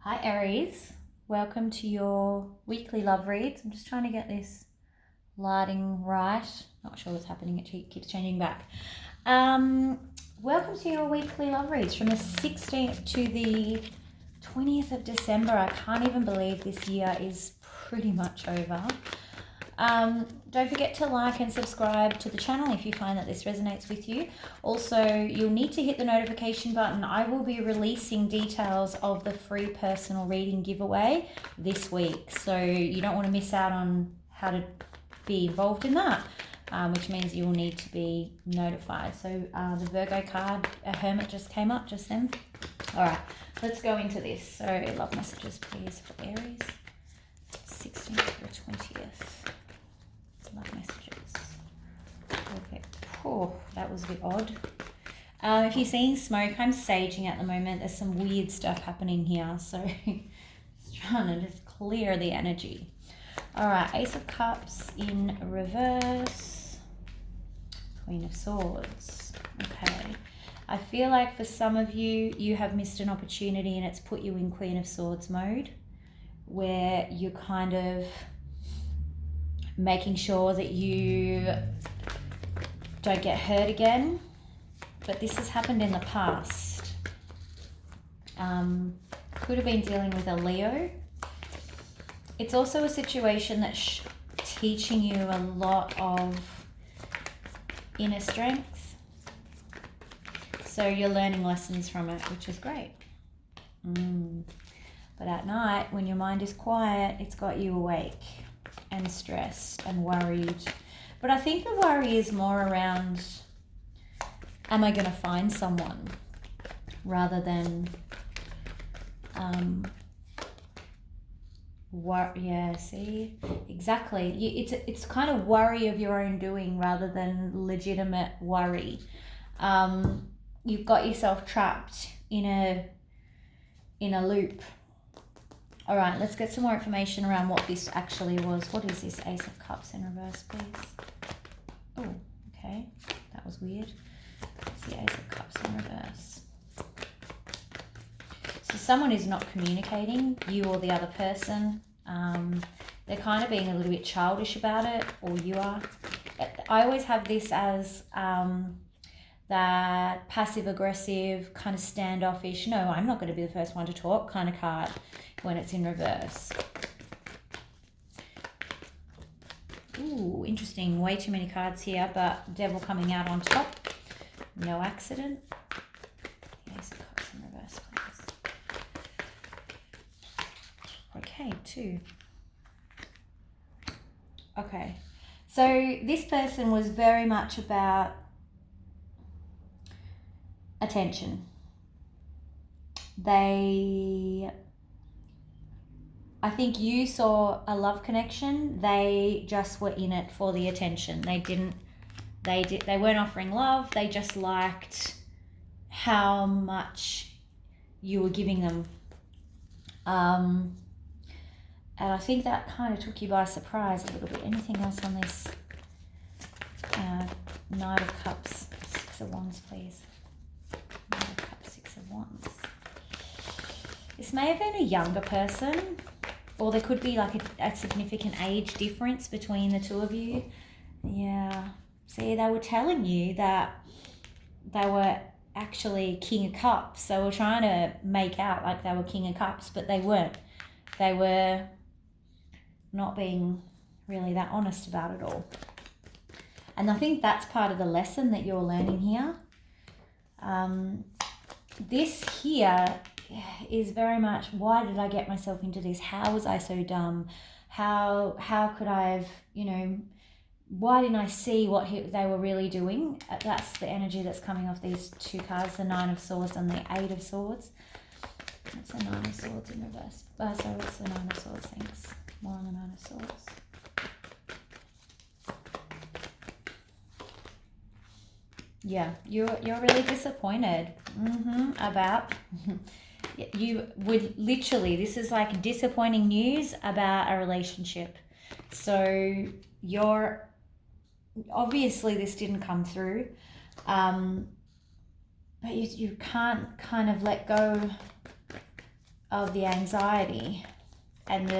Hi Aries, welcome to your weekly love reads. I'm just trying to get this lighting right. Not sure what's happening, it keeps changing back. Welcome to your weekly love reads from the 16th to the 20th of December. I can't even believe this year is pretty much over. Don't forget to like and subscribe to the channel if you find that this resonates with you. Also, you'll need to hit the notification button. I will be releasing details of the free personal reading giveaway this week, so you don't want to miss out on how to be involved in that, which means you will need to be notified. So the Virgo card, a Hermit, just came up just then. All right, let's go into this. So love messages please for Aries, 16th to the 20th. Love messages. Okay. Oh, that was a bit odd. If you're seeing smoke, I'm saging at the moment. There's some weird stuff happening here, so just trying to just clear the energy. All right, Ace of Cups in reverse, Queen of Swords. Okay, I feel like for some of you, you have missed an opportunity and it's put you in Queen of Swords mode, where you're kind of making sure that you don't get hurt again. But this has happened in the past. Could have been dealing with a Leo. It's also a situation that's teaching you a lot of inner strength. So you're learning lessons from it, which is great. But at night, when your mind is quiet, it's got you awake and stressed and worried. But I think the worry is more around, am I going to find someone, rather than yeah, see, exactly. It's kind of worry of your own doing rather than legitimate worry. You've got yourself trapped in a loop. All right, let's get some more information around what this actually was. What is this Ace of Cups in reverse, please? Oh, okay. That was weird. It's the Ace of Cups in reverse. So someone is not communicating, you or the other person. They're kind of being a little bit childish about it, or you are. I always have this as that passive-aggressive, kind of standoffish, no, I'm not going to be the first one to talk kind of card when it's in reverse. Ooh, interesting. Way too many cards here, but Devil coming out on top. No accident. Ace of Cups in reverse, please. Okay, 2. Okay, so this person was very much about attention. I think you saw a love connection. They just were in it for the attention. They weren't offering love. They just liked how much you were giving them. And I think that kind of took you by surprise a little bit. Anything else on this Knight of Cups, 6 of Wands, please? Knight of Cups, 6 of Wands. This may have been a younger person, or there could be like a significant age difference between the two of you. Yeah. See, they were telling you that they were actually King of Cups. They were trying to make out like they were King of Cups, but they weren't. They were not being really that honest about it all. And I think that's part of the lesson that you're learning here. This here is very much, why did I get myself into this? How was I so dumb? How could I have, why didn't I see what they were really doing? That's the energy that's coming off these two cards, the 9 of Swords and the 8 of Swords. What's the 9 of Swords in reverse? Sorry, what's the 9 of Swords? Thanks. More on the 9 of Swords. Yeah, you're really disappointed about... You would literally, this is like disappointing news about a relationship. So you're, obviously this didn't come through, but you can't kind of let go of the anxiety and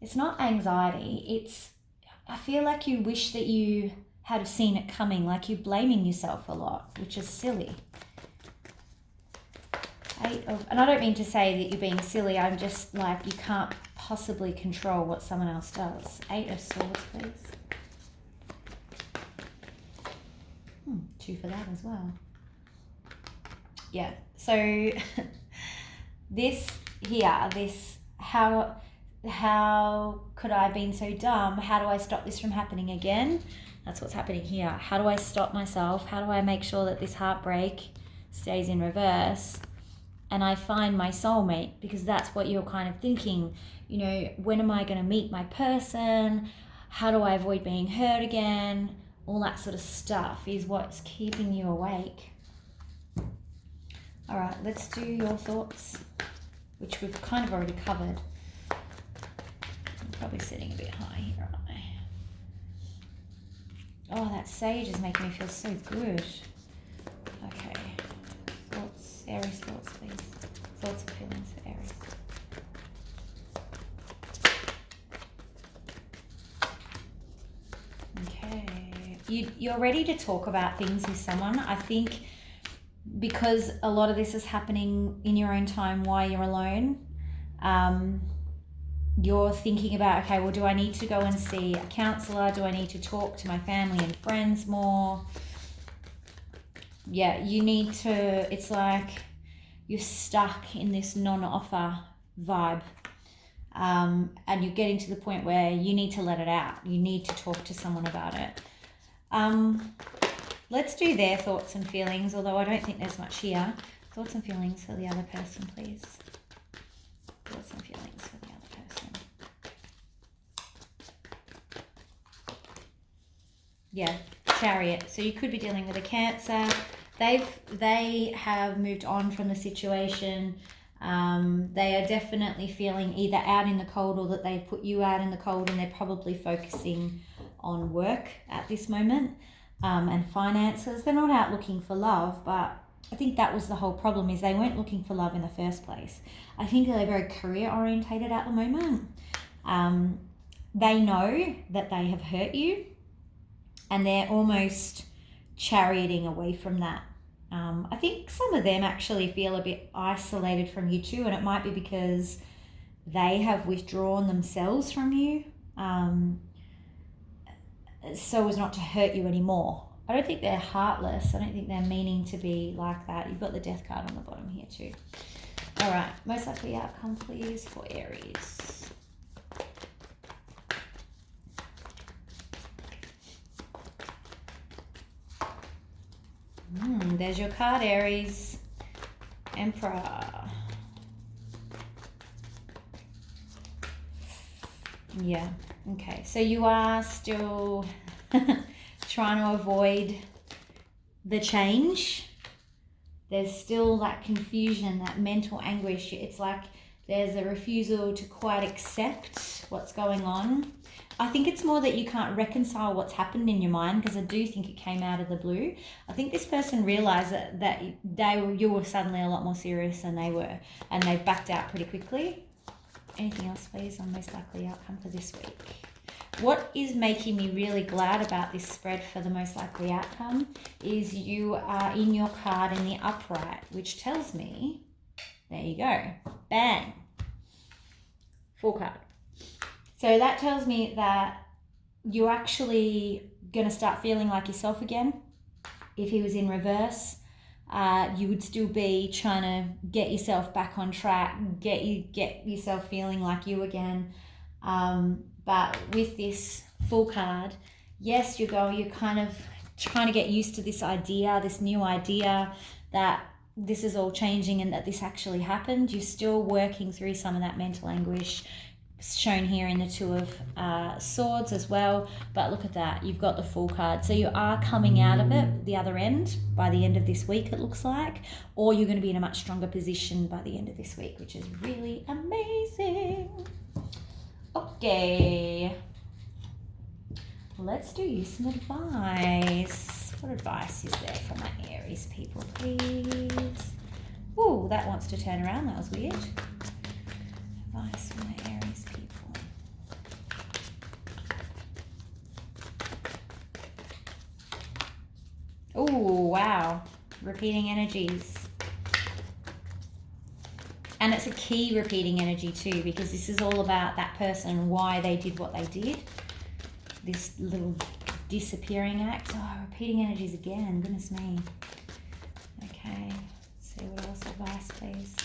it's not anxiety, it's, I feel like you wish that you had seen it coming, like you're blaming yourself a lot, which is silly. And I don't mean to say that you're being silly, I'm just like, you can't possibly control what someone else does. 8 of Swords, please. 2 for that as well. Yeah, so this here, this, how could I have been so dumb? How do I stop this from happening again? That's what's happening here. How do I stop myself? How do I make sure that this heartbreak stays in reverse and I find my soulmate? Because that's what you're kind of thinking. You know, when am I going to meet my person? How do I avoid being hurt again? All that sort of stuff is what's keeping you awake. All right, let's do your thoughts, which we've kind of already covered. I'm probably sitting a bit high here, aren't I? Oh, that sage is making me feel so good. Okay. Thoughts, Aries thoughts, please. Thoughts and feelings for Aries. Okay. You're ready to talk about things with someone. I think because a lot of this is happening in your own time while you're alone, you're thinking about, okay, well, do I need to go and see a counsellor? Do I need to talk to my family and friends more? Yeah, you need to, it's like you're stuck in this non-offer vibe. And you're getting to the point where you need to let it out. You need to talk to someone about it. Let's do their thoughts and feelings, although I don't think there's much here. Thoughts and feelings for the other person, please. Thoughts and feelings for the other person. Yeah, Chariot. So you could be dealing with a Cancer. They have moved on from the situation. They are definitely feeling either out in the cold or that they've put you out in the cold, and they're probably focusing on work at this moment. And finances. They're not out looking for love, but I think that was the whole problem, is they weren't looking for love in the first place. I think they're very career orientated at the moment. They know that they have hurt you and they're almost charioting away from that. I think some of them actually feel a bit isolated from you too, and it might be because they have withdrawn themselves from you. So as not to hurt you anymore. I don't think they're heartless. I don't think they're meaning to be like that. You've got the Death card on the bottom here too. All right, most likely outcome, please, for Aries. There's your card, Aries. Emperor. Yeah. Okay, so you are still trying to avoid the change. There's still that confusion, that mental anguish. It's like there's a refusal to quite accept what's going on. I think it's more that you can't reconcile what's happened in your mind, because I do think it came out of the blue. I think this person realised that you were suddenly a lot more serious than they were, and they backed out pretty quickly. Anything else, please, on most likely outcome for this week? What is making me really glad about this spread for the most likely outcome is you are in your card in the upright, which tells me, there you go, bang, full card. So that tells me that you're actually going to start feeling like yourself again. If he was in reverse, you would still be trying to get yourself back on track, get yourself feeling like you again. But with this full card, yes, you're kind of trying to get used to this idea, this new idea that this is all changing and that this actually happened. You're still working through some of that mental anguish shown here in the Two of Swords as well. But look at that, you've got the full card. So you are coming out of it, the other end, by the end of this week, it looks like, or you're going to be in a much stronger position by the end of this week, which is really amazing. Okay, let's do you some advice. What advice is there for my Aries people, please? Ooh, that wants to turn around. That was weird. Advice from the Aries people. Ooh, wow. Repeating energies. And it's a key repeating energy too, because this is all about that person and why they did what they did. This little disappearing act. Oh, repeating energies again. Goodness me. Okay. Let's see what else. Advice, please.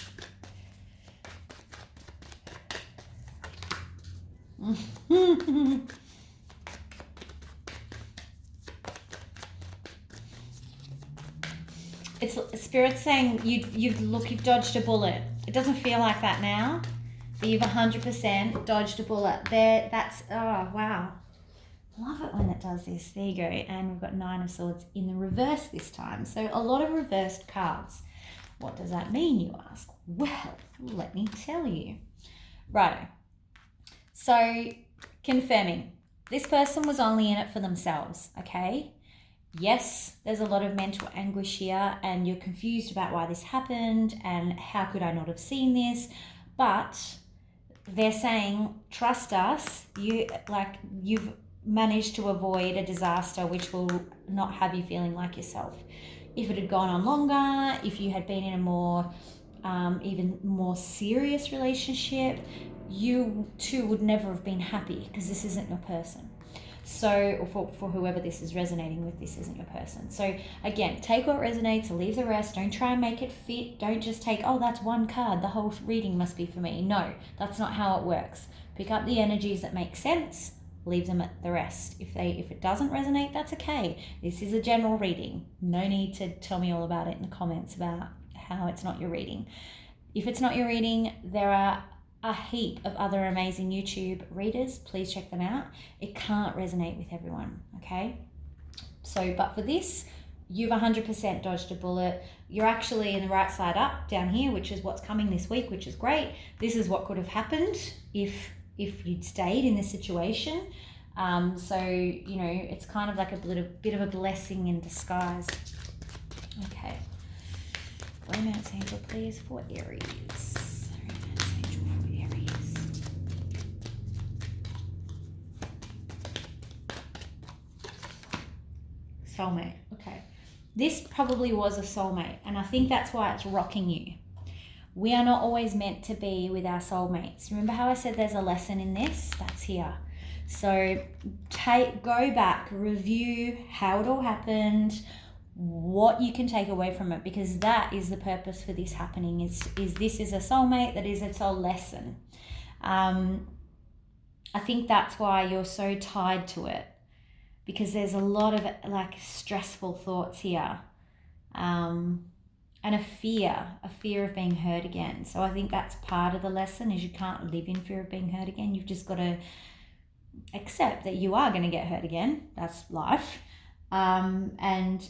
It's Spirit saying you've dodged a bullet. It doesn't feel like that now, but you've 100% dodged a bullet. That's, oh wow. Love it when it does this. There you go. And we've got 9 of Swords in the reverse this time. So a lot of reversed cards. What does that mean, you ask? Well, let me tell you. Righto. So confirming, this person was only in it for themselves, okay? Yes, there's a lot of mental anguish here and you're confused about why this happened and how could I not have seen this, but they're saying, trust us, you've managed to avoid a disaster which will not have you feeling like yourself. If it had gone on longer, if you had been in a more, even more serious relationship, you too would never have been happy because this isn't your person. So, for whoever this is resonating with, this isn't your person. So again, take what resonates, leave the rest. Don't try and make it fit. Don't just take, oh, that's one card, the whole reading must be for me. No, that's not how it works. Pick up the energies that make sense, leave them at the rest. If it doesn't resonate, that's okay. This is a general reading. No need to tell me all about it in the comments about how it's not your reading. If it's not your reading, there are a heap of other amazing YouTube readers. Please check them out. It can't resonate with everyone, okay? So, but for this, you've 100% dodged a bullet. You're actually in the right side up down here, which is what's coming this week, which is great. This is what could have happened if you'd stayed in this situation. So, you know, it's kind of like a bit of a blessing in disguise. Okay. Romance angel, please, for Aries. Romance angel for Aries. Soulmate. Okay. This probably was a soulmate, and I think that's why it's rocking you. We are not always meant to be with our soulmates. Remember how I said there's a lesson in this? That's here. So go back, review how it all happened, what you can take away from it, because that is the purpose for this happening. Is this is a soulmate, that is its own lesson. I think that's why you're so tied to it, because there's a lot of like stressful thoughts here. And a fear of being hurt again. So I think that's part of the lesson, is you can't live in fear of being hurt again. You've just got to accept that you are going to get hurt again. That's life. And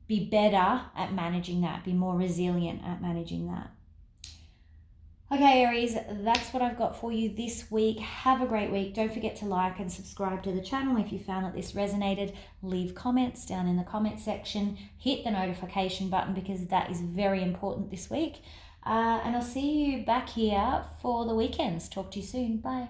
be better at managing that. Be more resilient at managing that. Okay, Aries, that's what I've got for you this week. Have a great week. Don't forget to like and subscribe to the channel if you found that this resonated. Leave comments down in the comment section. Hit the notification button because that is very important this week. And I'll see you back here for the weekends. Talk to you soon. Bye.